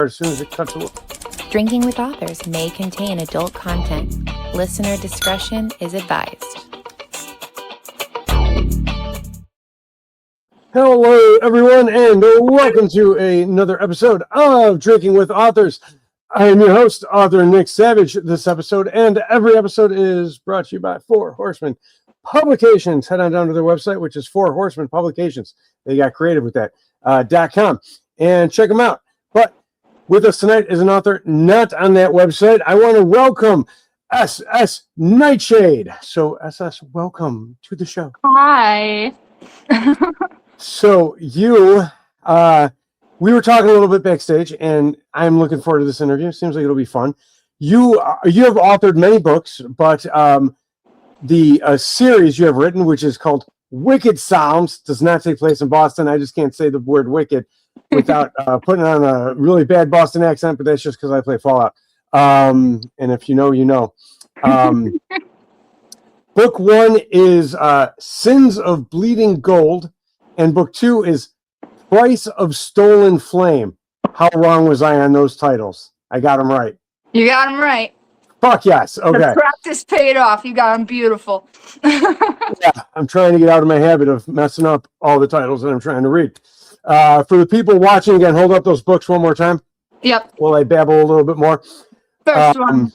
as soon as it cuts away. Drinking with authors may contain adult content. Listener discretion is advised. Hello, everyone, and welcome to another episode of Drinking with Authors. I am your host, author Nick Savage. This episode and every episode is brought to you by Four Horsemen Publications. Head on down to their website, which is Four Horsemen Publications. They got creative with that, .com, and check them out. But with us tonight is an author not on that website. I want to welcome SS Nightshade. So, SS, welcome to the show. Hi. So you, we were talking a little bit backstage, and I'm looking forward to this interview. Seems like it'll be fun. You have authored many books, but the series you have written, which is called Wicked Sounds, does not take place in Boston. I just can't say the word wicked without putting on a really bad Boston accent, but that's just because I play Fallout. And if you know, you know. Book one is Sins of Bleeding Gold, and book two is Price of Stolen Flame. How wrong was I on those titles? I got them right. You got them right. Fuck yes. Okay. The practice paid off. You got them beautiful. Yeah, I'm trying to get out of my habit of messing up all the titles that I'm trying to read. For the people watching, again, hold up those books one more time. Yep. While I babble a little bit more. First one,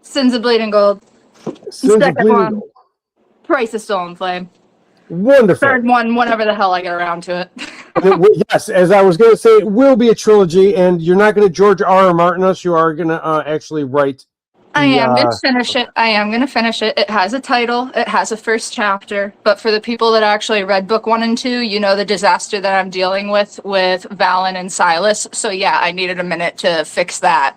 Sins of Bleeding Gold. Second one, Price of Stolen Flame. Wonderful. Third one, whenever the hell I get around to it. Yes, as I was going to say, it will be a trilogy, and you're not going to George R. Martin us. You are going to actually write. I am going to finish it. It has a title. It has a first chapter. But for the people that actually read book 1 and 2, you know the disaster that I'm dealing with Valen and Silas. So yeah, I needed a minute to fix that.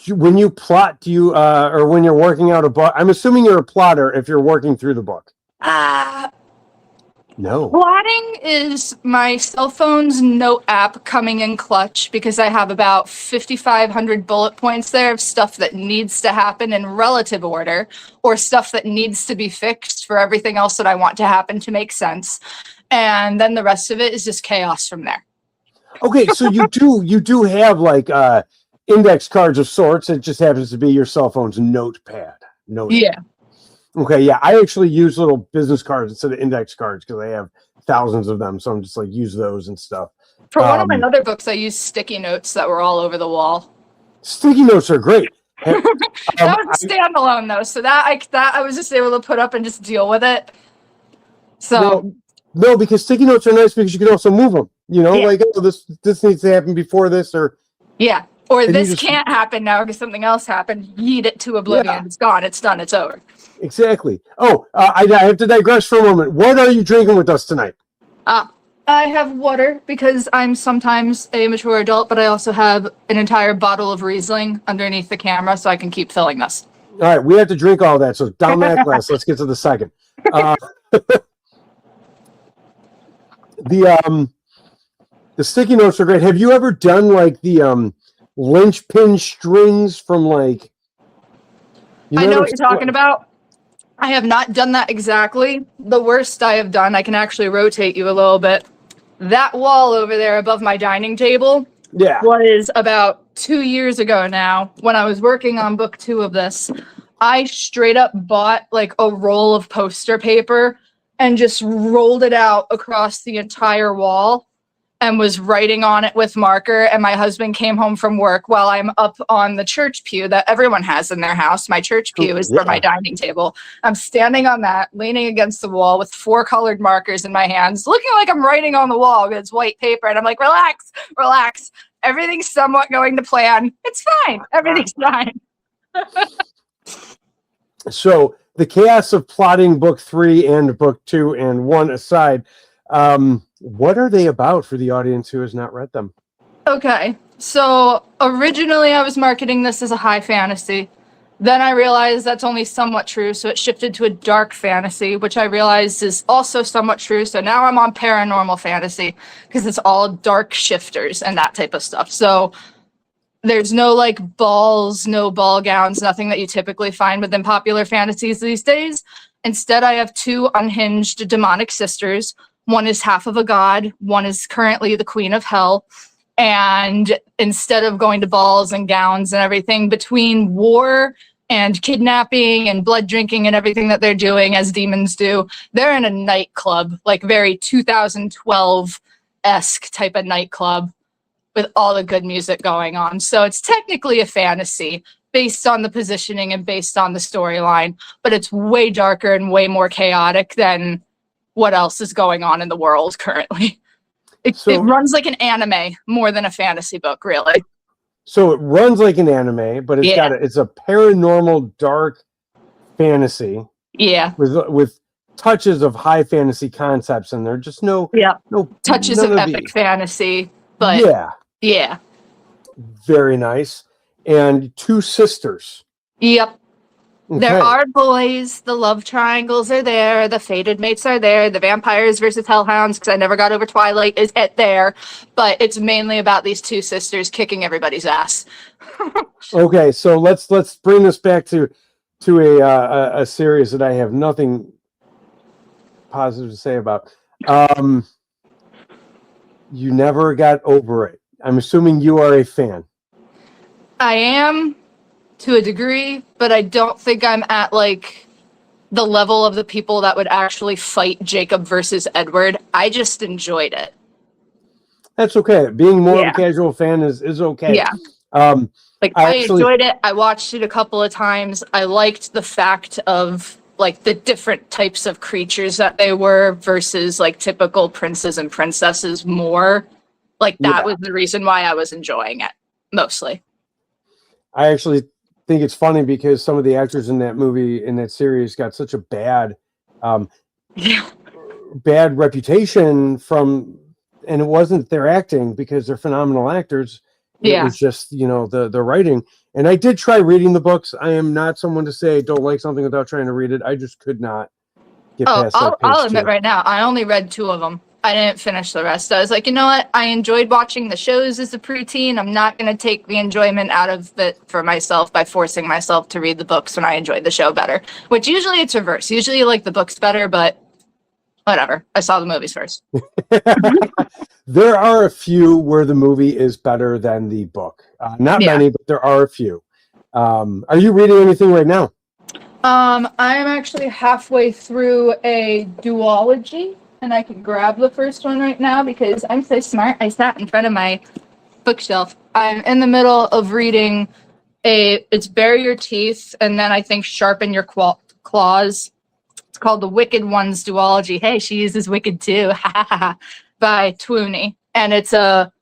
When you plot, do you, or when you're working out a book, I'm assuming you're a plotter if you're working through the book. No. Plotting is my cell phone's note app coming in clutch because I have about 5,500 bullet points there of stuff that needs to happen in relative order or stuff that needs to be fixed for everything else that I want to happen to make sense. And then the rest of it is just chaos from there. Okay, so you do have like index cards of sorts. It just happens to be your cell phone's notepad. Yeah. Okay, yeah, I actually use little business cards instead of index cards because I have thousands of them, so I'm just like use those and stuff. For one of my other books, I used sticky notes that were all over the wall. Sticky notes are great. That was a standalone though, so that I was just able to put up and just deal with it. So no, because sticky notes are nice because you can also move them. You know, like oh, this needs to happen before this, or yeah, or this can't happen now because something else happened. Yeet it to oblivion. Yeah. It's gone. It's done. It's over. Exactly. Oh, I have to digress for a moment. What are you drinking with us tonight? I have water because I'm sometimes a mature adult, but I also have an entire bottle of Riesling underneath the camera so I can keep filling this. All right, we have to drink all that, so down that glass. Let's get to the second. The sticky notes are great. Have you ever done like the linchpin strings from like... I know what you're talking about. I have not done that exactly. The worst I have done, I can actually rotate you a little bit. That wall over there above my dining table was about 2 years ago now when I was working on book 2 of this. I straight up bought like a roll of poster paper and just rolled it out across the entire wall and was writing on it with marker. And my husband came home from work while I'm up on the church pew that everyone has in their house. My church pew is for my dining table. I'm standing on that, leaning against the wall with 4 colored markers in my hands, looking like I'm writing on the wall. It's white paper. And I'm like, relax, relax. Everything's somewhat going to plan. It's fine. Everything's fine. So the chaos of plotting book 3 and book 2 and 1 aside, what are they about for the audience who has not read them? Okay, so originally I was marketing this as a high fantasy. Then I realized that's only somewhat true, so it shifted to a dark fantasy, which I realized is also somewhat true. So now I'm on paranormal fantasy because it's all dark shifters and that type of stuff. So there's no like balls, no ball gowns, nothing that you typically find within popular fantasies these days. Instead, I have 2 unhinged demonic sisters. One is half of a god. One is currently the queen of hell. And instead of going to balls and gowns and everything, between war and kidnapping and blood drinking and everything that they're doing as demons do, they're in a nightclub, like very 2012-esque type of nightclub with all the good music going on. So it's technically a fantasy based on the positioning and based on the storyline, but it's way darker and way more chaotic than what else is going on in the world currently. It runs like an anime more than a fantasy book, really. So it runs like an anime, but it's a paranormal dark fantasy. Yeah. With touches of high fantasy concepts in there. Just no touches of epic fantasy, but yeah. Very nice. And two sisters. Yep. Okay. There are boys. The love triangles are there. The fated mates are there. The vampires versus hellhounds, because I never got over Twilight, is there. But it's mainly about these two sisters kicking everybody's ass. Okay, so let's bring this back to a series that I have nothing positive to say about. You never got over it. I'm assuming you are a fan. I am, to a degree, but I don't think I'm at like the level of the people that would actually fight Jacob versus Edward. I just enjoyed it. That's okay. Being more of a casual fan is okay. Yeah. I enjoyed it. I watched it a couple of times. I liked the fact of like the different types of creatures that they were versus like typical princes and princesses more. Like that was the reason why I was enjoying it mostly. I actually think it's funny because some of the actors in that movie, in that series, got such a bad reputation from, and it wasn't their acting because they're phenomenal actors. It was just, the writing. And I did try reading the books. I am not someone to say don't like something without trying to read it. I just could not get past that. I'll admit right now, I only read 2 of them. I didn't finish the rest. I was like, you know what? I enjoyed watching the shows as a preteen. I'm not going to take the enjoyment out of it for myself by forcing myself to read the books when I enjoyed the show better. Which usually it's reverse. Usually you like the books better, but whatever. I saw the movies first. There are a few where the movie is better than the book. Not many, but there are a few. Are you reading anything right now? I'm actually halfway through a duology. And I can grab the first one right now because I'm so smart. I sat in front of my bookshelf. I'm in the middle of reading it's Bury Your Teeth, and then I think Sharpen Your Claws. It's called The Wicked Ones Duology. Hey, she uses Wicked too. By Twoony. And it's a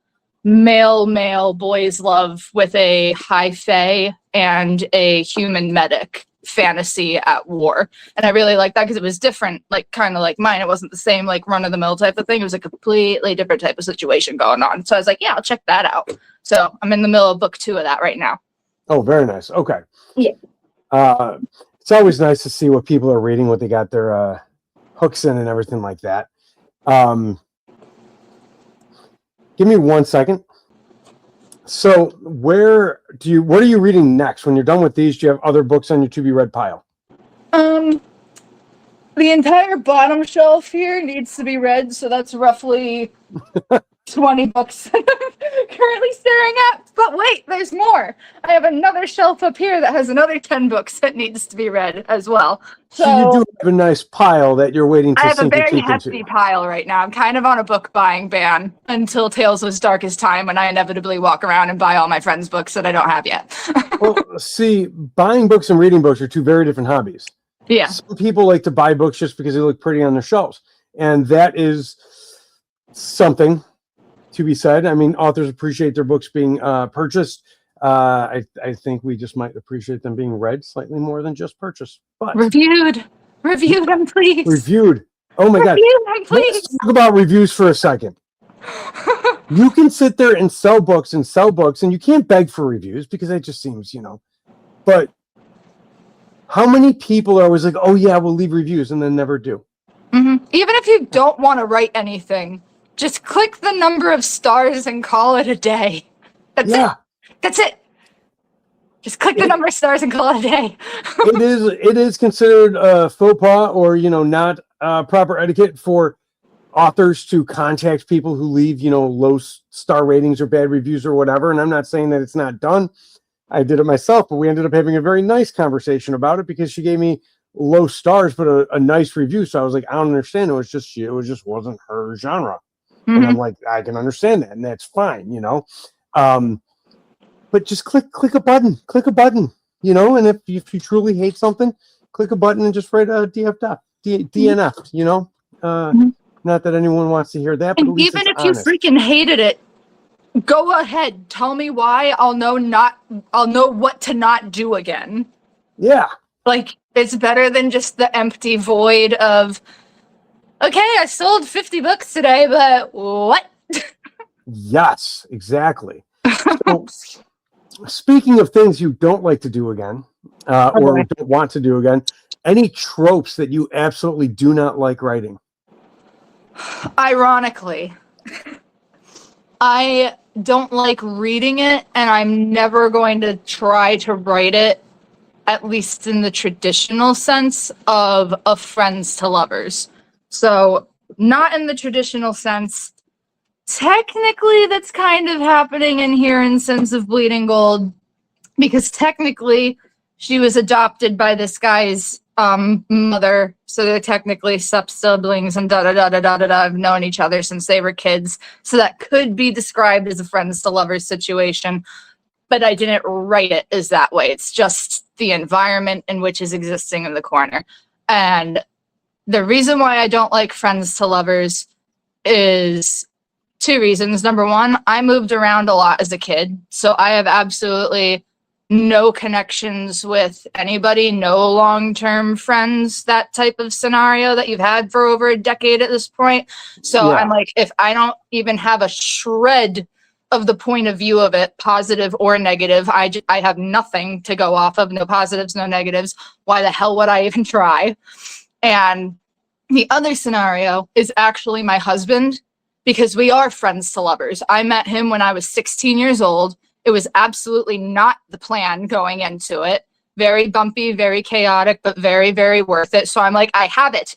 male boys love with a high fae and a human medic fantasy at war. And I really like that because it was different, like kind of like mine. It wasn't the same like run-of-the-mill type of thing. It was a completely different type of situation going on. So I was like, yeah, I'll check that out. So I'm in the middle of book 2 of that right now. Oh, very nice. Okay. Yeah. It's always nice to see what people are reading, what they got their hooks in and everything like that. Give me 1 second. So what are you reading next? When you're done with these, do you have other books on your to be read pile? The entire bottom shelf here needs to be read, so that's roughly 20 books I'm currently staring at. But wait, there's more. I have another shelf up here that has another 10 books that needs to be read as well. So you do have a nice pile that you're waiting to sink your teeth into. I have a very hefty pile right now. I'm kind of on a book buying ban until Tales of Darkest Time, when I inevitably walk around and buy all my friends' books that I don't have yet. Well, see, buying books and reading books are 2 very different hobbies. Yeah. Some people like to buy books just because they look pretty on their shelves. And that is something to be said. I mean, authors appreciate their books being purchased. I think we just might appreciate them being read slightly more than just purchased. But reviewed them, please. Reviewed. Oh my God. Them, please. Let's talk about reviews for a second. You can sit there and sell books, and you can't beg for reviews because it just seems, But how many people are always like, oh yeah, we'll leave reviews, and then never do? Mm-hmm. Even if you don't want to write anything, just click the number of stars and call it a day. That's it. Just click the number of stars and call it a day. It is considered faux pas or not proper etiquette for authors to contact people who leave, low star ratings or bad reviews or whatever. And I'm not saying that it's not done. I did it myself, but we ended up having a very nice conversation about it because she gave me low stars, but a nice review. So I was like, I don't understand. It just wasn't her genre. And I'm like, I can understand that, and that's fine, but just click a button, and if you truly hate something, click a button and just write a DNF, not that anyone wants to hear that, but And at least even it's if honest. you freaking hated it, go ahead. Tell me why. I'll know what to not do again. Yeah. Like, it's better than just the empty void of, okay, I sold 50 books today, but what? Yes, exactly. So, speaking of things you don't like to do again, or don't want to do again, any tropes that you absolutely do not like writing? Ironically, I don't like reading it, and I'm never going to try to write it, at least in the traditional sense of friends to lovers. So, not in the traditional sense. Technically, that's kind of happening in here in Sins of Bleeding Gold, because technically she was adopted by this guy's mother, so they're technically step-siblings and have known each other since they were kids, so that could be described as a friends to lovers situation, but I didn't write it as that way. It's just the environment in which is existing in the corner. And the reason why I don't like friends to lovers is two reasons. Number one, I moved around a lot as a kid, so I have absolutely no connections with anybody, no long-term friends, that type of scenario that you've had for over a decade at this point. So I'm like, if I don't even have a shred of the point of view of it, positive or negative, I have nothing to go off of, no positives, no negatives. Why the hell would I even try? And the other scenario is actually my husband, because we are friends to lovers. I met him when I was 16 years old. It was absolutely not the plan going into it. Very bumpy, very chaotic, but very, very worth it. So I'm like, I have it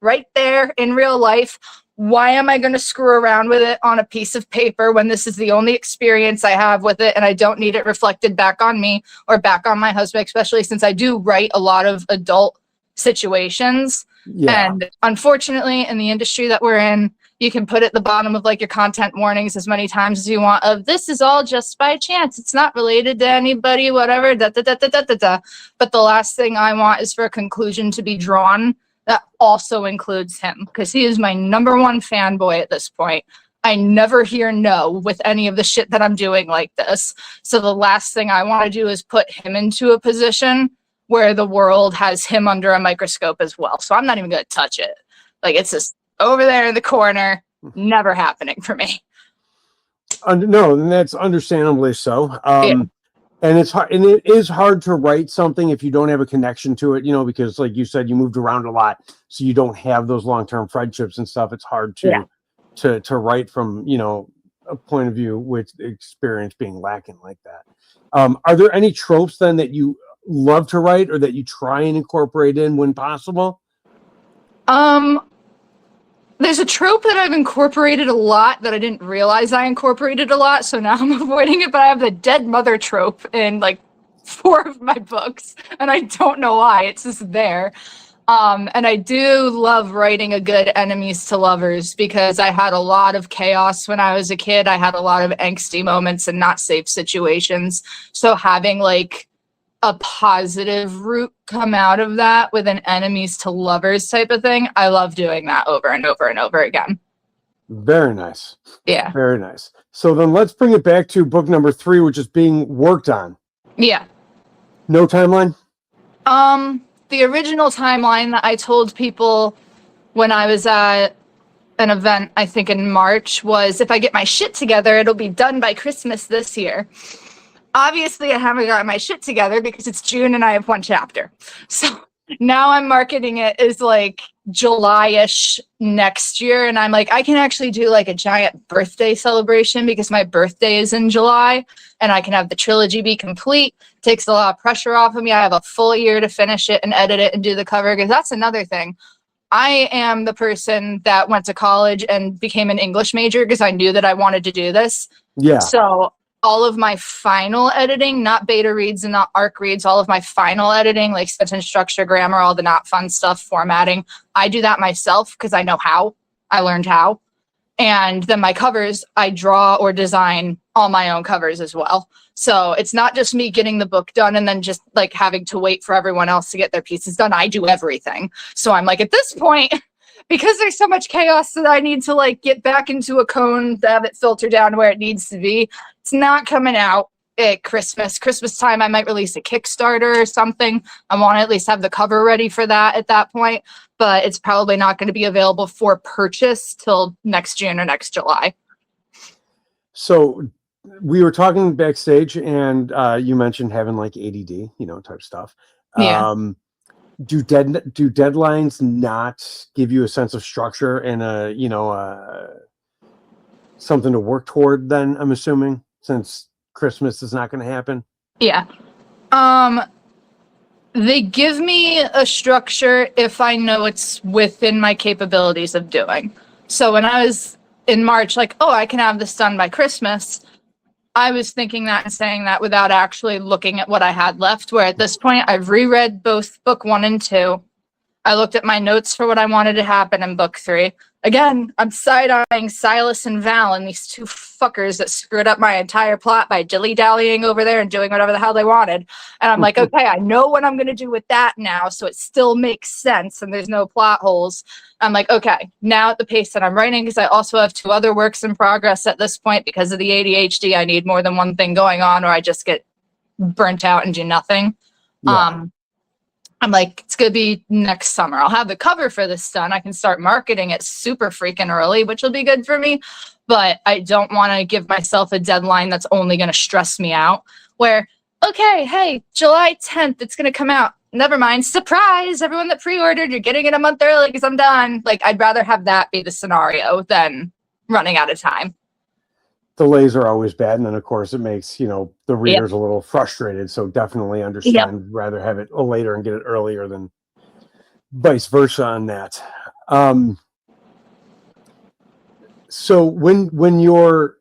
right there in real life. Why am I going to screw around with it on a piece of paper when this is the only experience I have with it, and I don't need it reflected back on me or back on my husband, especially since I do write a lot of adult situations. Yeah. And unfortunately, in the industry that we're in, you can put at the bottom of like your content warnings as many times as you want of, this is all just by chance. It's not related to anybody, whatever, But the last thing I want is for a conclusion to be drawn that also includes him, because he is my number one fanboy at this point. I never hear no with any of the shit that I'm doing like this. So the last thing I want to do is put him into a position where the world has him under a microscope as well. So I'm not even going to touch it. Like, it's just over there in the corner, never happening for me. No, and that's understandably so. And it's hard, and it is hard to write something if you don't have a connection to it, because like you said, you moved around a lot, so you don't have those long-term friendships and stuff. It's hard to write from, a point of view with experience being lacking like that. Are there any tropes then that you love to write or that you try and incorporate in when possible? There's a trope that I've incorporated a lot that I didn't realize I incorporated a lot, so now I'm avoiding it, but I have the dead mother trope in like 4 of my books, and I don't know why. It's just there. And I do love writing a good enemies to lovers, because I had a lot of chaos when I was a kid. I had a lot of angsty moments and not safe situations. So having like a positive route come out of that with an enemies to lovers type of thing, I love doing that over and over and over again. Very nice. Yeah. Very nice. So then let's bring it back to book number 3, which is being worked on. Yeah. No timeline? The original timeline that I told people when I was at an event, I think in March, was if I get my shit together, it'll be done by Christmas this year. Obviously, I haven't got my shit together because it's June and I have 1 chapter. So now I'm marketing it as like July-ish next year. And I'm like, I can actually do like a giant birthday celebration because my birthday is in July, and I can have the trilogy be complete. Takes a lot of pressure off of me. I have a full year to finish it and edit it and do the cover, because that's another thing. I am the person that went to college and became an English major because I knew that I wanted to do this. Yeah. So all of my final editing, not beta reads and not arc reads, all of my final editing, like sentence structure, grammar, all the not fun stuff, formatting, I do that myself because I know how. I learned how. And then my covers, I draw or design all my own covers as well. So it's not just me getting the book done and then just like having to wait for everyone else to get their pieces done. I do everything. So I'm like, at this point, because there's so much chaos that I need to like get back into a cone to have it filter down to where it needs to be. It's not coming out at Christmas time. I might release a Kickstarter or something. I want to at least have the cover ready for that at that point, but it's probably not going to be available for purchase till next June or next July. So we were talking backstage and you mentioned having like ADD, type stuff. Yeah. Do deadlines not give you a sense of structure and something to work toward then, I'm assuming, since Christmas is not going to happen? Yeah. They give me a structure if I know it's within my capabilities of doing. So when I was in March, like, oh, I can have this done by Christmas, I was thinking that and saying that without actually looking at what I had left, where at this point I've reread both book 1 and 2. I looked at my notes for what I wanted to happen in book 3. Again, I'm side-eyeing Silas and Val and these two fuckers that screwed up my entire plot by dilly-dallying over there and doing whatever the hell they wanted. And I'm like, okay, I know what I'm going to do with that now, so it still makes sense and there's no plot holes. I'm like, okay, now at the pace that I'm writing, because I also have 2 other works in progress at this point because of the ADHD, I need more than one thing going on or I just get burnt out and do nothing. Yeah. I'm like, it's going to be next summer. I'll have the cover for this done. I can start marketing it super freaking early, which will be good for me. But I don't want to give myself a deadline that's only going to stress me out. Where, okay, hey, July 10th, it's going to come out. Never mind. Surprise, everyone that pre-ordered, you're getting it a month early because I'm done. Like, I'd rather have that be the scenario than running out of time. Delays are always bad, and then of course it makes the readers a little frustrated. So definitely understand. Rather have it later and get it earlier than vice versa on that. So when you're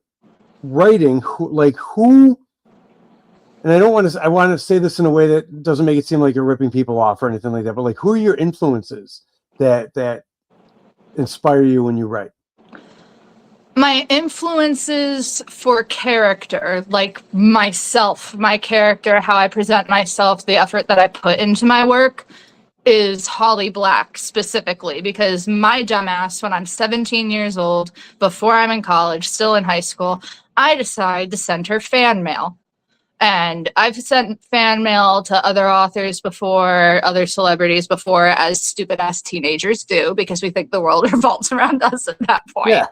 writing, who, and I want to say this in a way that doesn't make it seem like you're ripping people off or anything like that, but like, who are your influences that inspire you when you write? My influences for character, like myself, my character, how I present myself, the effort that I put into my work, is Holly Black specifically, because my dumbass, when I'm 17 years old, before I'm in college, still in high school, I decide to send her fan mail. And I've sent fan mail to other authors before, other celebrities before, as stupid-ass teenagers do, because we think the world revolves around us at that point. Yeah.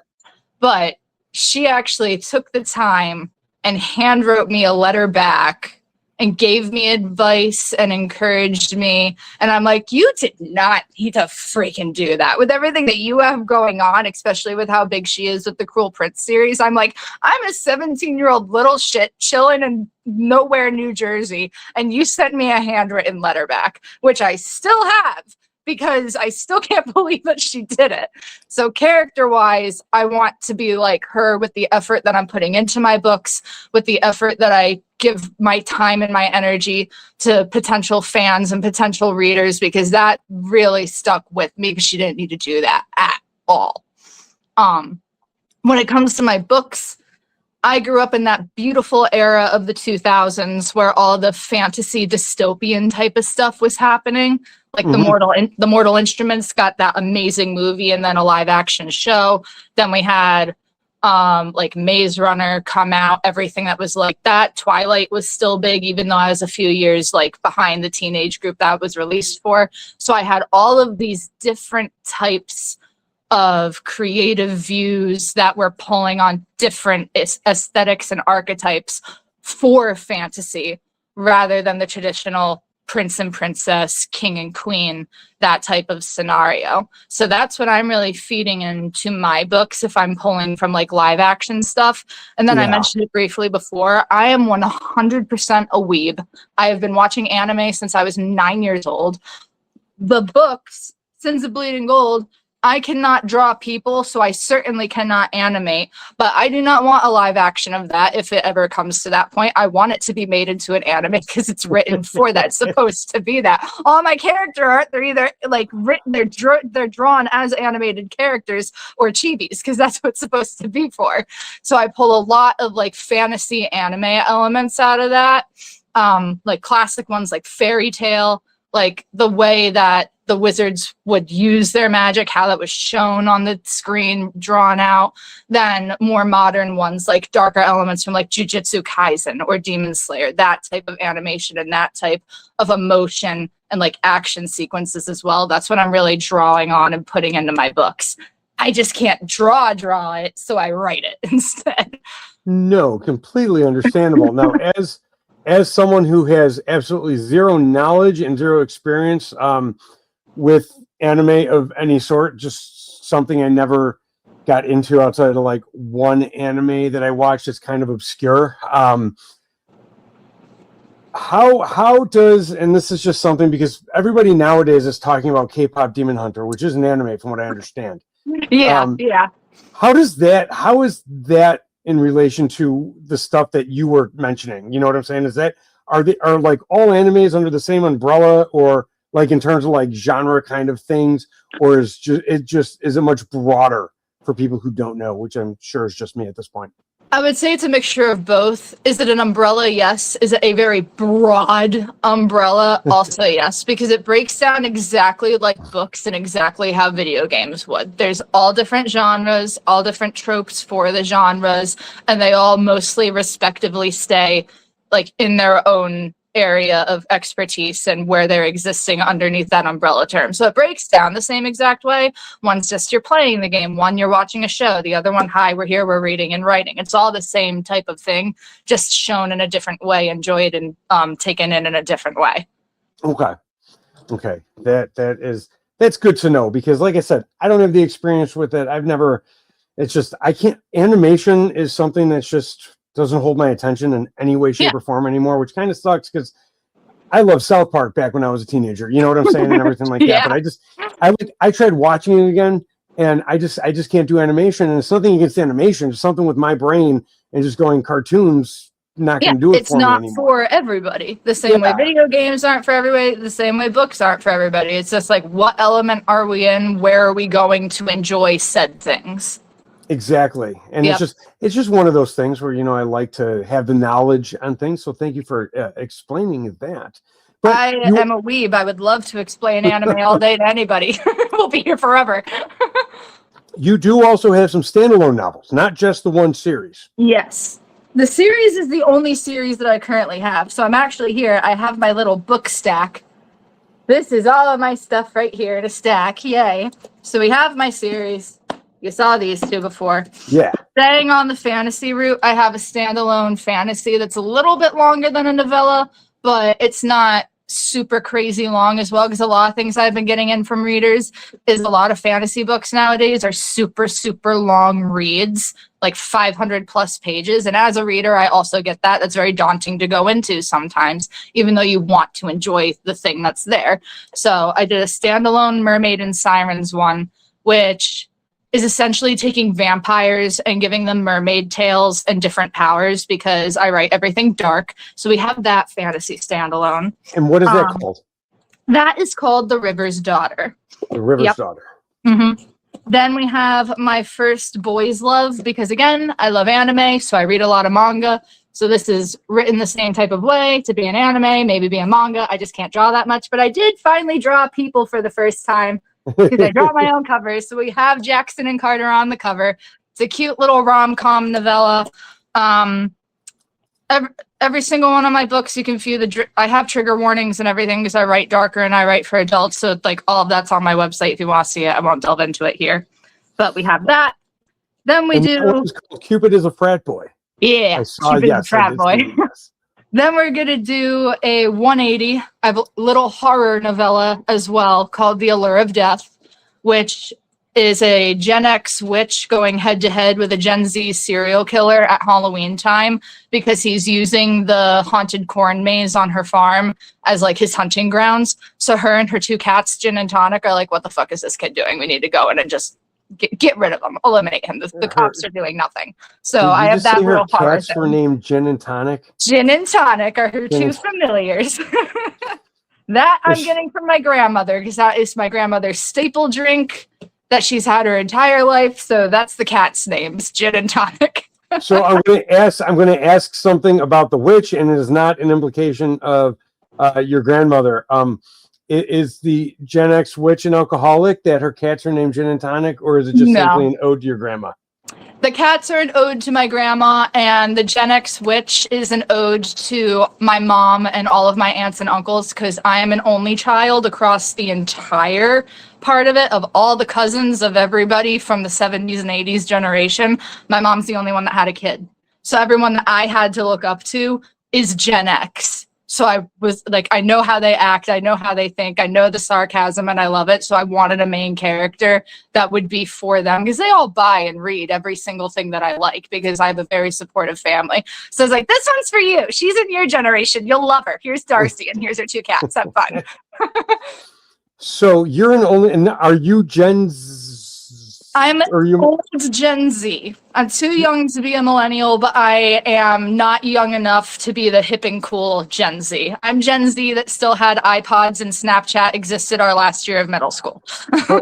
But she actually took the time and hand wrote me a letter back and gave me advice and encouraged me. And I'm like, you did not need to freaking do that. With everything that you have going on, especially with how big she is with the Cruel Prince series, I'm like, I'm a 17-year-old little shit chilling in nowhere, New Jersey, and you sent me a handwritten letter back, which I still have, because I still can't believe that she did it. So character-wise, I want to be like her with the effort that I'm putting into my books, with the effort that I give my time and my energy to potential fans and potential readers, because that really stuck with me, because she didn't need to do that at all. When it comes to my books, I grew up in that beautiful era of the 2000s where all the fantasy dystopian type of stuff was happening. Like the Mortal Instruments got that amazing movie and then a live action show. Then we had like Maze Runner come out, everything that was like that. Twilight was still big, even though I was a few years like behind the teenage group that was released for. So I had all of these different types of creative views that were pulling on different aesthetics and archetypes for fantasy, rather than the traditional prince and princess, king and queen, that type of scenario. So that's what I'm really feeding into my books if I'm pulling from like live action stuff. And then I mentioned it briefly before, I am 100% a weeb. I have been watching anime since I was 9 years old. The books Sins of Bleeding Gold, I cannot draw people, so I certainly cannot animate, but I do not want a live action of that if it ever comes to that point. I want it to be made into an anime because it's written for that. It's supposed to be that. All my character art, they're either like written, they're drawn as animated characters or chibis because that's what it's supposed to be for. So I pull a lot of like fantasy anime elements out of that, like classic ones like Fairy Tale, like the way that the wizards would use their magic, how that was shown on the screen, drawn out, then more modern ones like darker elements from like Jujutsu Kaisen or Demon Slayer, that type of animation and that type of emotion and like action sequences as well. That's what I'm really drawing on and putting into my books. I just can't draw it, so I write it instead. No, completely understandable. Now, as someone who has absolutely zero knowledge and zero experience with anime of any sort, just something I never got into outside of like one anime that I watched that's kind of obscure. How does, and this is just something because everybody nowadays is talking about K-pop Demon Hunter, which is an anime from what I understand. Yeah. How is that in relation to the stuff that you were mentioning? You know what I'm saying? Are like all animes under the same umbrella, or like in terms of like genre kind of things, or is it much broader for people who don't know, which I'm sure is just me at this point? I would say it's a mixture of both. Is it an umbrella? Yes. Is it a very broad umbrella? Also, yes, because it breaks down exactly like books and exactly how video games would. There's all different genres, all different tropes for the genres, and they all mostly respectively stay like in their own area of expertise and where they're existing underneath that umbrella term. So it breaks down the same exact way. One's just you're playing the game, one you're watching a show, the other one, hi, we're here, we're reading and writing. It's all the same type of thing, just shown in a different way, enjoyed and taken in a different way. Okay. That's good to know, because like I said, I don't have the experience with it. Animation is something that's just doesn't hold my attention in any way, shape, or form anymore, which kind of sucks because I loved South Park back when I was a teenager. You know what I'm saying? And everything like that. But I tried watching it again, and I just can't do animation. And it's nothing against animation. It's something with my brain and just going cartoons, not going to do it for me anymore. It's not for everybody. The same way video games aren't for everybody, the same way books aren't for everybody. It's just like, what element are we in? Where are we going to enjoy said things? Exactly. And it's just one of those things where, I like to have the knowledge on things. So thank you for explaining that. But I am a weeb. I would love to explain anime all day to anybody. We'll be here forever. You do also have some standalone novels, not just the one series. Yes. The series is the only series that I currently have. So I'm actually here. I have my little book stack. This is all of my stuff right here in a stack. Yay. So we have my series. You saw these two before. Yeah. Staying on the fantasy route, I have a standalone fantasy that's a little bit longer than a novella, but it's not super crazy long as well, because a lot of things I've been getting in from readers is a lot of fantasy books nowadays are super, super long reads, like 500 plus pages. And as a reader, I also get that. That's very daunting to go into sometimes, even though you want to enjoy the thing that's there. So I did a standalone Mermaid and Sirens one, which is essentially taking vampires and giving them mermaid tales and different powers, because I write everything dark. So we have that fantasy standalone. And what is that called? That is called The River's Daughter. The River's Daughter. Mm-hmm. Then we have my first boys' love, because again, I love anime, so I read a lot of manga. So this is written the same type of way to be an anime, maybe be a manga. I just can't draw that much, but I did finally draw people for the first time, because I draw my own covers. So we have Jackson and Carter on the cover. It's a cute little rom-com novella. Every single one of my books, you can feel I have trigger warnings and everything, because I write darker and I write for adults. So like all of that's on my website if you want to see it. I won't delve into it here, but we have that. Then we do Cupid is a frat boy. Yeah, Cupid is a frat boy. Then we're going to do a 180. I have a little horror novella as well called The Allure of Death, which is a Gen X witch going head to head with a Gen Z serial killer at Halloween time because he's using the haunted corn maze on her farm as like his hunting grounds. So her and her 2 cats, Gin and Tonic, are like, what the fuck is this kid doing? We need to go in and just get rid of him, eliminate him. The cops are doing nothing. So I have that little horror. Cats were named Gin and Tonic. Gin and Tonic are her 2 familiars. That I'm getting from my grandmother because that is my grandmother's staple drink that she's had her entire life. So that's the cat's names, Gin and Tonic. So I'm going to ask something about the witch, and it is not an implication of your grandmother. Is the Gen X witch an alcoholic that her cats are named Gin and Tonic, or is it just simply an ode to your grandma? The cats are an ode to my grandma, and the Gen X witch is an ode to my mom and all of my aunts and uncles, because I am an only child across the entire part of it, of all the cousins of everybody from the 70s and 80s generation. My mom's the only one that had a kid. So everyone that I had to look up to is Gen X. So I was like, I know how they act, I know how they think, I know the sarcasm, and I love it. So I wanted a main character that would be for them, because they all buy and read every single thing that I like, because I have a very supportive family. So I was like, this one's for you. She's in your generation. You'll love her. Here's Darcy, and here's her 2 cats. Have fun. So you're an only, and are you Gen Z? I'm old Gen Z. I'm too young to be a millennial, but I am not young enough to be the hip and cool Gen Z. I'm Gen Z that still had iPods and Snapchat existed our last year of middle school.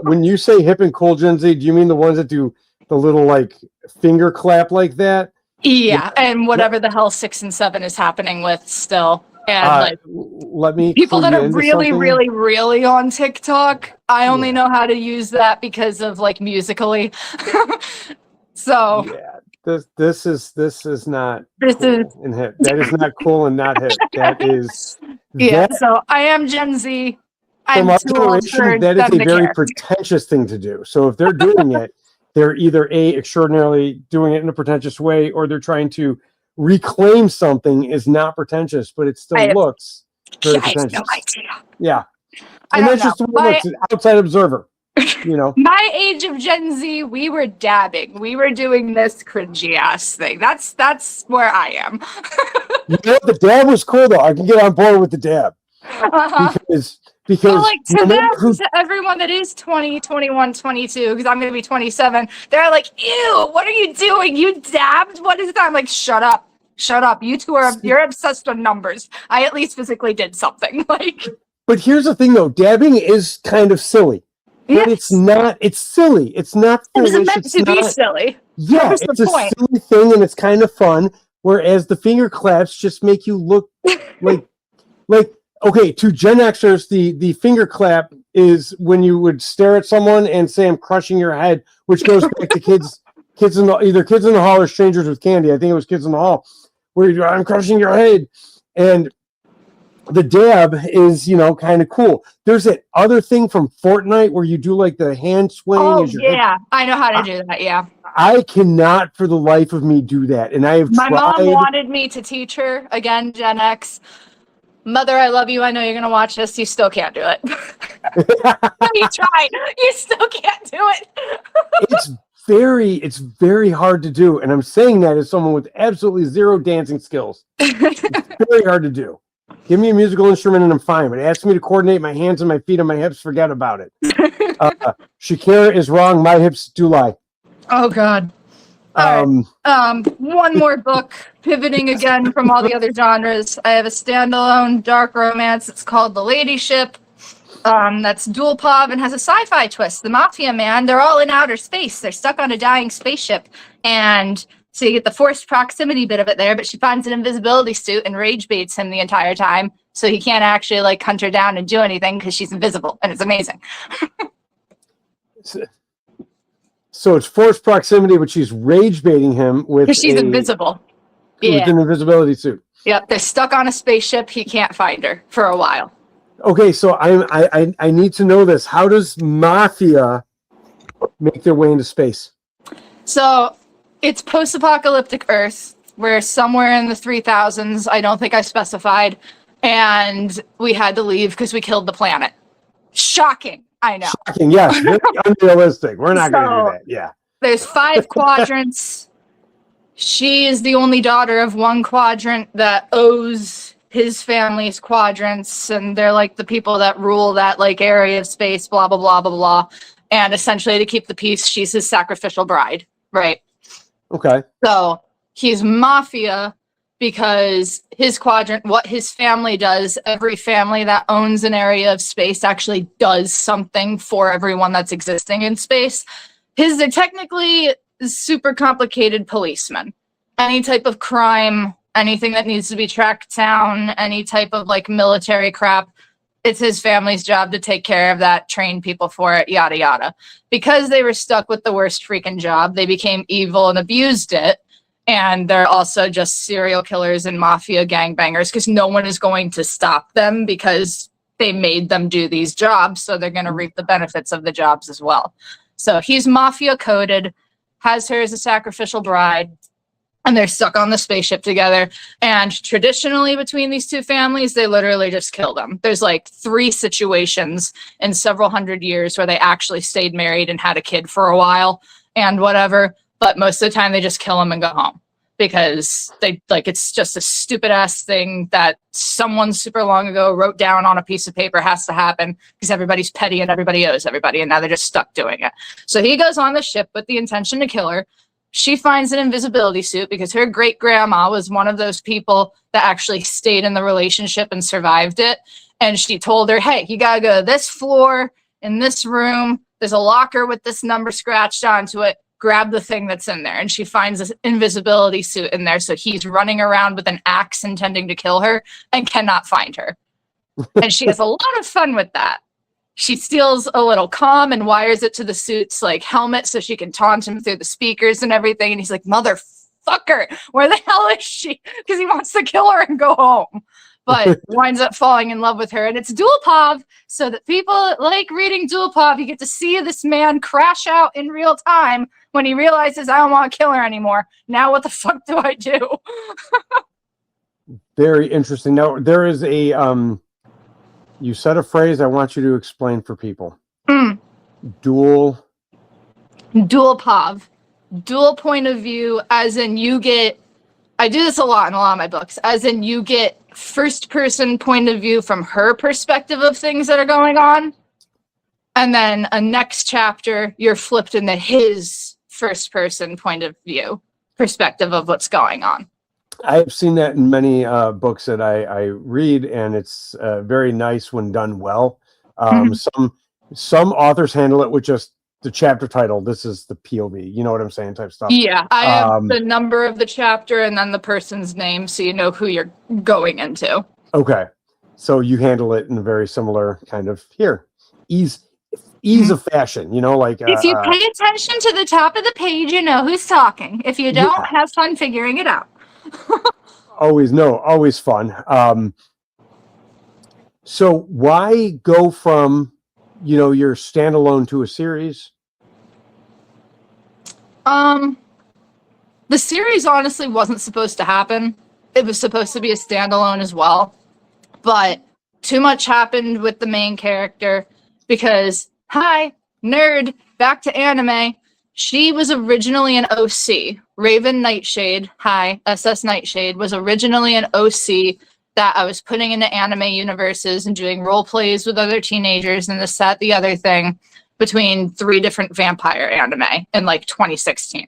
When you say hip and cool Gen Z, do you mean the ones that do the little like finger clap like that? Yeah, and whatever the hell 6 and 7 is happening with still. And like, let me people that are really on TikTok, I only know how to use that because of like Musically. So yeah, this is not cool and hip. That is not cool and not hip. That is So I am Gen Z. From our generation, that is a very pretentious thing to do. So if they're doing it, they're either extraordinarily doing it in a pretentious way, or they're trying to reclaim something is not pretentious, but it still looks very pretentious. No idea. Yeah. And that's just the way it looks, outside observer. You know. My age of Gen Z, we were dabbing. We were doing this cringy ass thing. That's where I am. You know what? The dab was cool though. I can get on board with the dab. Because well, like to everyone that is 20, 21, 22, because I'm going to be 27, they're like, ew, what are you doing? You dabbed? What is that? I'm like, shut up. Shut up. You two you're obsessed with numbers. I at least physically did something. But here's the thing though, dabbing is kind of silly. But it's silly. It's not foolish. It was meant to be silly. Yeah, it's a silly thing and it's kind of fun. Whereas the finger claps just make you look like okay, to Gen Xers, the finger clap is when you would stare at someone and say, I'm crushing your head, which goes back to kids in the hall or strangers with candy. I think it was Kids in the Hall, where you're, I'm crushing your head. And the dab is, kind of cool. There's that other thing from Fortnite where you do like the hand swing. Oh, yeah. I know how to do that. Yeah. I cannot for the life of me do that. And I have tried. My mom wanted me to teach her, again, Gen X. Mother, I love you. I know you're going to watch this. You still can't do it. You tried. You still can't do it. It's very hard to do. And I'm saying that as someone with absolutely zero dancing skills. It's very hard to do. Give me a musical instrument and I'm fine. But ask me to coordinate my hands and my feet and my hips, forget about it. Shakira is wrong. My hips do lie. Oh, God. One more book, pivoting again from all the other genres. I have a standalone dark romance. It's called The Ladyship. That's dual pov and has a sci-fi twist. The mafia man, they're all in outer space. They're stuck on a dying spaceship. And so you get the forced proximity bit of it there, but she finds an invisibility suit and rage baits him the entire time. So he can't actually hunt her down and do anything because she's invisible. And it's amazing. So it's forced proximity, but she's rage baiting him with she's invisible. With an invisibility suit. Yep, they're stuck on a spaceship. He can't find her for a while. Okay, so I need to know this. How does mafia make their way into space? So it's post-apocalyptic Earth. We're somewhere in the 3000s. I don't think I specified. And we had to leave because we killed the planet. Shocking. I know. Shocking, yes, very unrealistic. We're not going to do that. Yeah. There's 5 quadrants. She is the only daughter of one quadrant that owes his family's quadrants, and they're like the people that rule that like area of space, blah, blah, blah, blah, blah. And essentially to keep the peace, she's his sacrificial bride, right? Okay. So he's mafia because his quadrant, what his family does, every family that owns an area of space actually does something for everyone that's existing in space. They're technically super complicated policemen. Any type of crime, anything that needs to be tracked down, any type of like military crap, it's his family's job to take care of that, train people for it, yada, yada. Because they were stuck with the worst freaking job, they became evil and abused it. And they're also just serial killers and mafia gangbangers because no one is going to stop them because they made them do these jobs. So they're going to reap the benefits of the jobs as well. So he's mafia coded, has her as a sacrificial bride, and they're stuck on the spaceship together. And traditionally between these two families, they literally just kill them. There's like 3 situations in several hundred years where they actually stayed married and had a kid for a while and whatever. But most of the time they just kill them and go home because they like it's just a stupid ass thing that someone super long ago wrote down on a piece of paper has to happen because everybody's petty and everybody owes everybody, and now they're just stuck doing it. So he goes on the ship with the intention to kill her. She finds an invisibility suit because her great grandma was one of those people that actually stayed in the relationship and survived it. And she told her, hey, you gotta go to this floor in this room. There's a locker with this number scratched onto it. Grab the thing that's in there. And she finds this invisibility suit in there. So he's running around with an axe intending to kill her and cannot find her. And she has a lot of fun with that. She steals a little comm and wires it to the suit's like helmet so she can taunt him through the speakers and everything. And he's like, motherfucker, where the hell is she? Because he wants to kill her and go home. But winds up falling in love with her. And it's Duopov, so that people like reading Duopov. You get to see this man crash out in real time when he realizes I don't want to kill her anymore. Now what the fuck do I do? Very interesting. Now, there is a, you said a phrase I want you to explain for people. Duopov. Dual point of view, as in you get, I do this a lot in a lot of my books, as in you get first person point of view from her perspective of things that are going on. And then a next chapter, you're flipped into his first person point of view perspective of what's going on. I've seen that in many books that I read, and it's very nice when done well. Some authors handle it with just the chapter title. This is the POV, you know what I'm saying, type stuff. Yeah, I have the number of the chapter and then the person's name, so you know who you're going into. Okay, so you handle it in a very similar kind of ease of fashion, you know, like if you pay attention to the top of the page, you know who's talking. If you don't, have fun figuring it out. always fun. So why go from, you know, your standalone to a series? The series honestly wasn't supposed to happen. It was supposed to be a standalone as well, but too much happened with the main character because, hi, nerd, back to anime. She was originally an OC. Raven Nightshade, hi, SS Nightshade, was originally an OC that I was putting into anime universes and doing role plays with other teenagers and this, that, the other thing between 3 different vampire anime in like 2016.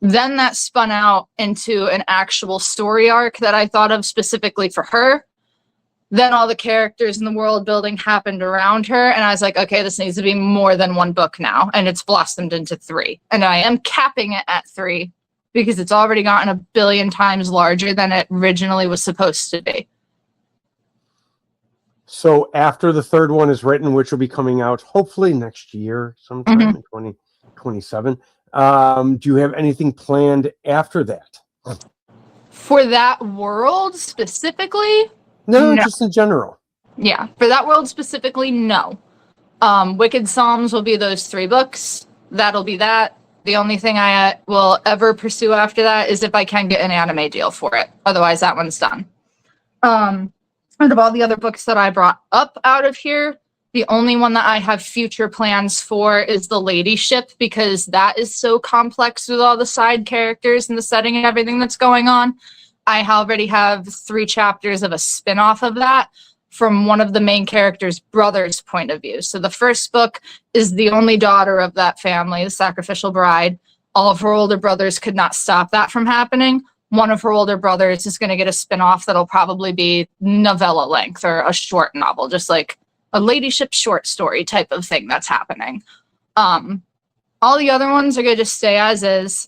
Then that spun out into an actual story arc that I thought of specifically for her. Then all the characters and the world building happened around her. And I was like, okay, this needs to be more than 1 book now. And it's blossomed into 3. And I am capping it at 3 because it's already gotten 1 billion times larger than it originally was supposed to be. So after the 3rd one is written, which will be coming out hopefully next year, sometime in 2027, do you have anything planned after that? For that world specifically? No, just in general. Yeah, for that world specifically, no. Wicked Psalms will be those 3 books. That'll be that. The only thing I will ever pursue after that is if I can get an anime deal for it. Otherwise, that one's done. And of all the other books that I brought up out of here, The only one that I have future plans for is the Ladyship, because that is so complex with all the side characters and the setting and everything that's going on. I already have 3 chapters of a spin-off of that from one of the main character's brother's point of view. So the first book is the only daughter of that family, the sacrificial bride. All of her older brothers could not stop that from happening. One of her older brothers is going to get a spin-off that'll probably be novella length or a short novel, just like a Ladyship short story type of thing that's happening. All the other ones are going to just stay as is.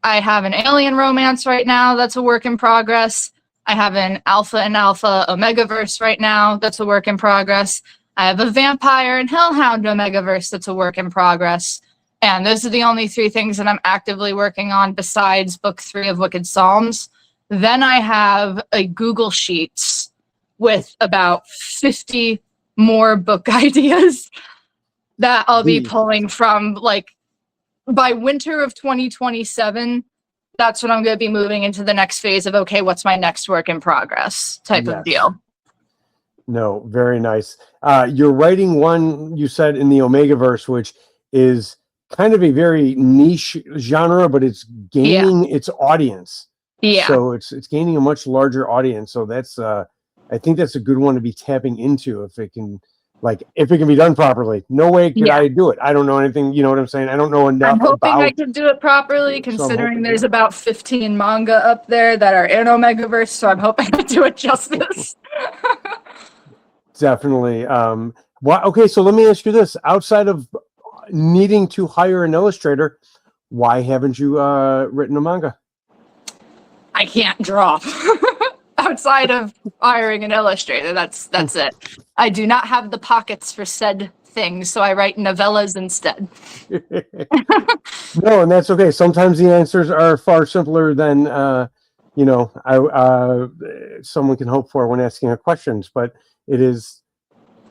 I have an alien romance right now that's a work in progress. I have an alpha and alpha omegaverse right now that's a work in progress. I have a vampire and hellhound omegaverse that's a work in progress. And those are the only 3 things that I'm actively working on besides book 3 of Wicked Psalms. Then I have a Google Sheets with about 50 more book ideas that I'll be pulling from, like, by winter of 2027. That's when I'm going to be moving into the next phase of, okay, what's my next work in progress type of deal. No, very nice. You're writing one, you said, in the Omegaverse, which is kind of a very niche genre, but it's gaining its audience. Yeah. So it's gaining a much larger audience. So that's I think that's a good one to be tapping into if it can be done properly. No way could I do it. I don't know anything, you know what I'm saying? I don't know enough. I'm hoping I can do it properly, considering there's about 15 manga up there that are in Omegaverse, so I'm hoping to do it justice. Definitely. Okay, so let me ask you this. Outside of needing to hire an illustrator, why haven't you written a manga? I can't draw. Outside of hiring an illustrator, that's it. I do not have the pockets for said things, so I write novellas instead. No, and that's okay. Sometimes the answers are far simpler than someone can hope for when asking a questions. But it is,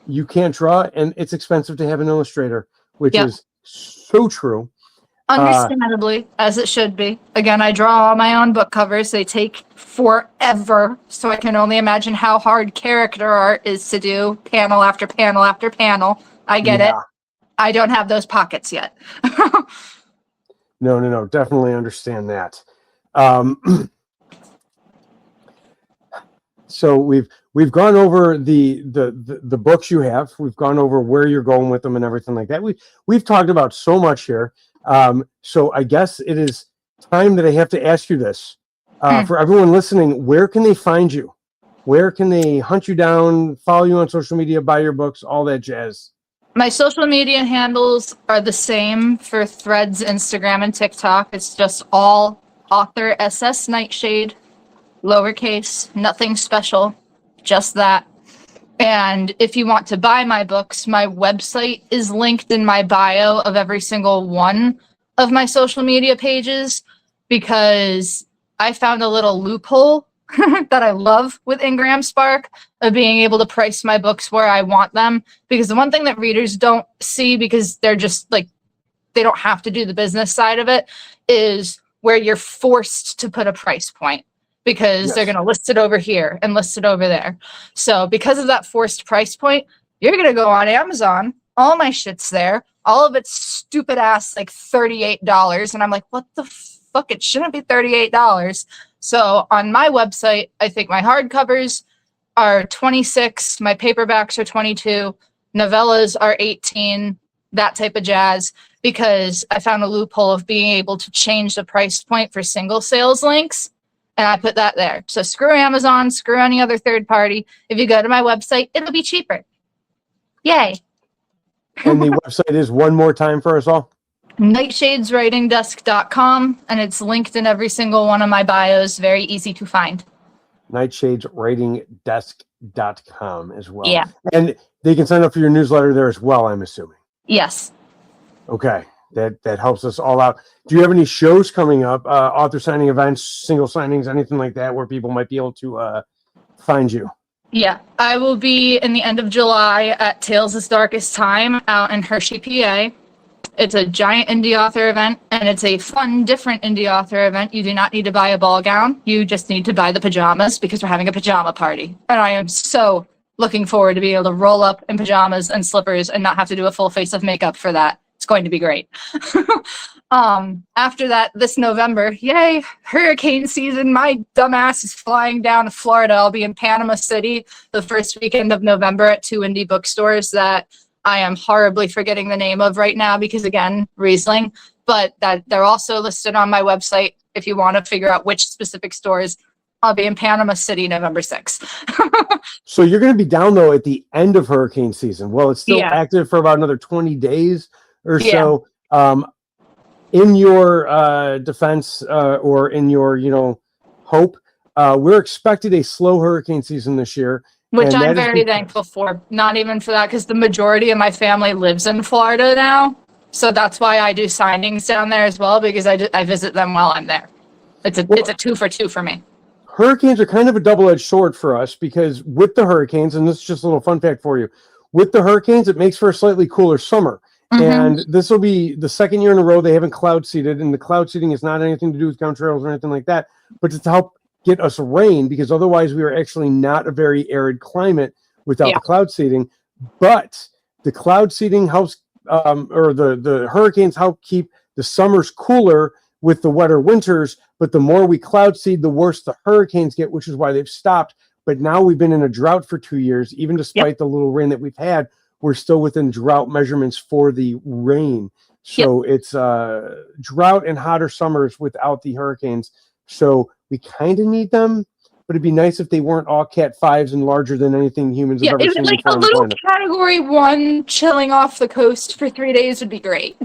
you can't draw, and it's expensive to have an illustrator, which is so true. Understandably, as it should be. Again, I draw all my own book covers. They take forever, so I can only imagine how hard character art is to do, panel after panel after panel. I get it. I don't have those pockets yet. No. Definitely understand that. So we've gone over the books you have. We've gone over where you're going with them and everything like that. We've talked about so much here. So I guess it is time that I have to ask you this. For everyone listening, where can they find you? Where can they hunt you down, follow you on social media, buy your books, all that jazz? My social media handles are the same for Threads, Instagram, and TikTok. It's just all author SS Nightshade, lowercase, nothing special, just that. And if you want to buy my books, my website is linked in my bio of every single one of my social media pages, because I found a little loophole that I love with Ingram Spark of being able to price my books where I want them. Because the one thing that readers don't see, because they're just like, they don't have to do the business side of it, is where you're forced to put a price point, because they're going to list it over here and list it over there. So because of that forced price point, you're going to go on Amazon. All my shit's there. All of it's stupid ass, like $38. And I'm like, what the fuck? It shouldn't be $38. So on my website, I think my hardcovers are $26. My paperbacks are $22. Novellas are $18. That type of jazz. Because I found a loophole of being able to change the price point for single sales links. And I put that there. So screw Amazon, screw any other third party. If you go to my website, it'll be cheaper. Yay. And the website is, one more time for us all, nightshadeswritingdesk.com, and it's linked in every single one of my bios. Very easy to find. nightshadeswritingdesk.com as well. Yeah. And they can sign up for your newsletter there as well, I'm assuming. Yes. Okay. That helps us all out. Do you have any shows coming up, author signing events, single signings, anything like that, where people might be able to find you? Yeah, I will be in the end of July at Tales' Darkest Time out in Hershey, PA. It's a giant indie author event, and it's a fun, different indie author event. You do not need to buy a ball gown. You just need to buy the pajamas, because we're having a pajama party. And I am so looking forward to being able to roll up in pajamas and slippers and not have to do a full face of makeup for that. It's going to be great. After that, this November, yay, hurricane season. My dumbass is flying down to Florida. I'll be in Panama City the first weekend of November at 2 indie bookstores that I am horribly forgetting the name of right now because, again, Riesling. But that they're also listed on my website if you want to figure out which specific stores. I'll be in Panama City November 6th. So you're going to be down, though, at the end of hurricane season. Well, it's still active for about another 20 days or so. In your defense or in your, hope, we're expected a slow hurricane season this year. Which I'm very thankful for. Not even for that, because the majority of my family lives in Florida now. So that's why I do signings down there as well, because I visit them while I'm there. It's a 2-for-2 for me. Hurricanes are kind of a double-edged sword for us, because with the hurricanes, and this is just a little fun fact for you, with the hurricanes, it makes for a slightly cooler summer. And this will be the second year in a row they haven't cloud seeded, and the cloud seeding is not anything to do with chemtrails or anything like that, but it's to help get us rain, because otherwise we are actually not a very arid climate without the cloud seeding. But the cloud seeding helps, or the hurricanes help keep the summers cooler with the wetter winters. But the more we cloud seed, the worse the hurricanes get, which is why they've stopped. But now we've been in a drought for 2 years, even despite the little rain that we've had. We're still within drought measurements for the rain. So it's drought and hotter summers without the hurricanes. So we kind of need them, but it'd be nice if they weren't all Cat 5s and larger than anything humans have ever seen like before. A little Category 1 chilling off the coast for 3 days would be great.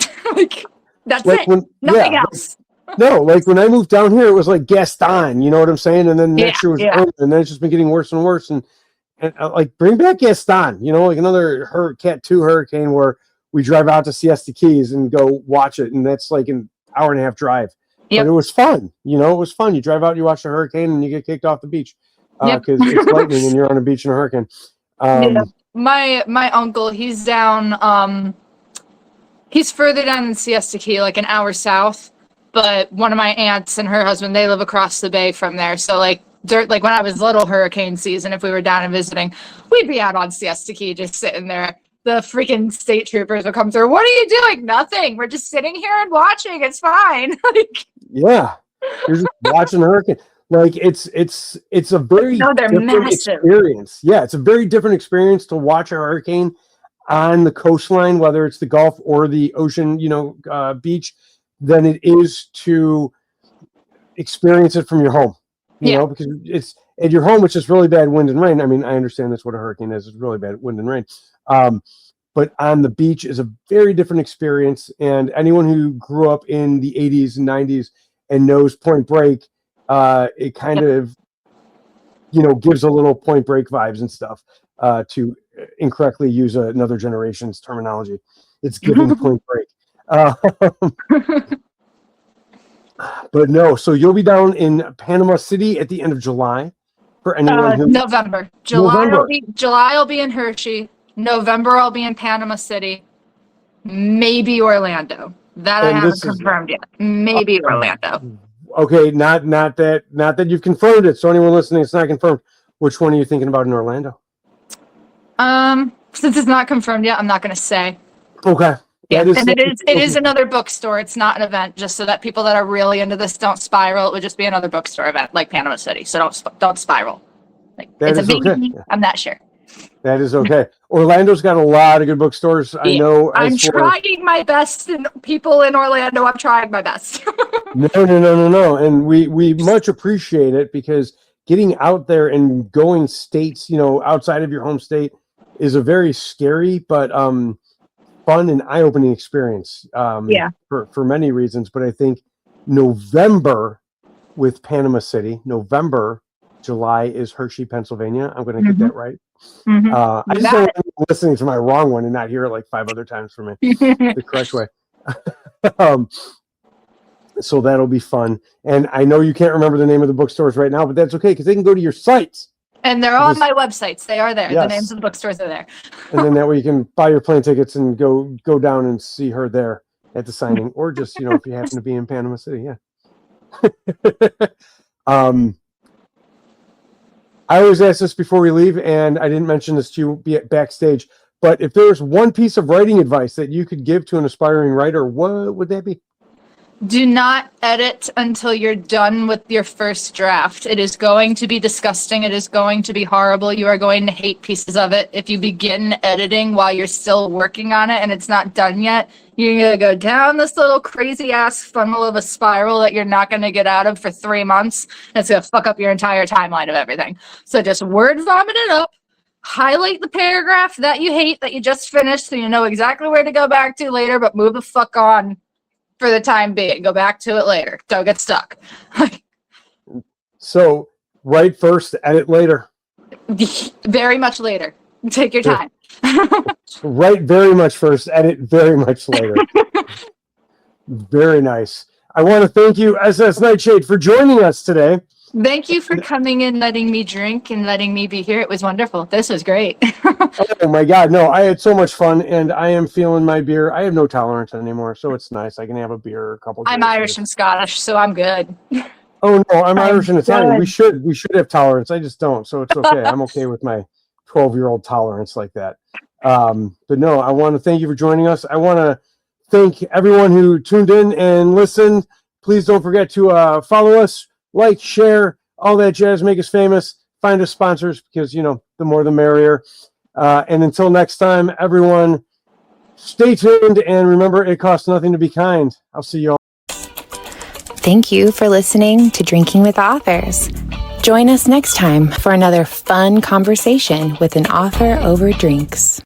That's like it. Nothing else. No, like when I moved down here, it was like Gaston, you know what I'm saying? And then next year was Irma, and then it's just been getting worse and worse. And like bring back Gaston, like another Cat 2 hurricane where we drive out to Siesta Keys and go watch it, and that's like an hour and a half drive. But it was fun, it was fun. You drive out, you watch the hurricane, and you get kicked off the beach because it's lightning and you're on a beach in a hurricane. My uncle, he's down. He's further down than Siesta Key, like an hour south. But one of my aunts and her husband, they live across the bay from there. So like when I was little, hurricane season, if we were down and visiting, we'd be out on Siesta Key just sitting there. The freaking state troopers would come through. What are you doing? Nothing. We're just sitting here and watching. It's fine. You're just watching a hurricane. Like it's a very different experience. Yeah, it's a very different experience to watch a hurricane on the coastline, whether it's the Gulf or the ocean, beach, than it is to experience it from your home. You know, because it's at your home, it's just really bad wind and rain. I mean, I understand that's what a hurricane is. It's really bad wind and rain. But on the beach is a very different experience. And anyone who grew up in the 80s and 90s and knows Point Break, it kind of, gives a little Point Break vibes and stuff, to incorrectly use another generation's terminology. It's giving Point Break. But no, so you'll be down in Panama City at the end of July for anyone who... November. July I'll be in Hershey. November I'll be in Panama City. Maybe Orlando. That I haven't confirmed yet. Maybe Orlando. Okay, not that you've confirmed it. So anyone listening, it's not confirmed. Which one are you thinking about in Orlando? Since it's not confirmed yet, I'm not going to say. Okay. Yeah, and it is another bookstore. It's not an event, just so that people that are really into this don't spiral. It would just be another bookstore event like Panama City. So don't spiral. It's a maybe. Okay. I'm not sure. That is okay. Orlando's got a lot of good bookstores. I know. I'm trying my best, and people in Orlando, I'm trying my best. No. And we much appreciate it, because getting out there and going states, outside of your home state is a very scary, but fun and eye-opening experience for many reasons. But I think November with Panama City, July is Hershey, Pennsylvania. I'm going to get that right. I just don't want to listening to my wrong one and not hear it like 5 other times for me the correct way. So that'll be fun. And I know you can't remember the name of the bookstores right now, but that's okay, because they can go to your sites. And they're on my websites. They are there. Yes. The names of the bookstores are there. And then that way you can buy your plane tickets and go down and see her there at the signing, or just, if you happen to be in Panama City. Yeah. I always ask this before we leave, and I didn't mention this to you backstage, but if there's one piece of writing advice that you could give to an aspiring writer, what would that be? Do not edit until you're done with your first draft. It is going to be disgusting. It is going to be horrible. You are going to hate pieces of it. If you begin editing while you're still working on it and it's not done yet, you're going to go down this little crazy ass funnel of a spiral that you're not going to get out of for 3 months. And it's going to fuck up your entire timeline of everything. So just word vomit it up. Highlight the paragraph that you hate that you just finished so you know exactly where to go back to later, but move the fuck on. For the time being, go back to it later. Don't get stuck. So, write first, edit later. Very much later. Take your time. Write very much first, edit very much later. Very nice. I want to thank you, SS Nightshade, for joining us today. Thank you for coming in, letting me drink, and letting me be here. It was wonderful. This was great. Oh my God, no, I had so much fun, and I am feeling my beer. I have no tolerance anymore, so it's nice. I can have a beer, a couple. I'm Irish and Scottish, so I'm good. Oh no, I'm Irish and Italian. We should have tolerance. I just don't, so it's okay. I'm okay with my 12-year-old tolerance like that. But no, I want to thank you for joining us. I want to thank everyone who tuned in and listened. Please don't forget to follow us. Like, share, all that jazz, make us famous, find us sponsors because, you know, the more the merrier. And until next time, everyone, stay tuned and remember, it costs nothing to be kind. I'll see you all. Thank you for listening to Drinking with Authors. Join us next time for another fun conversation with an author over drinks.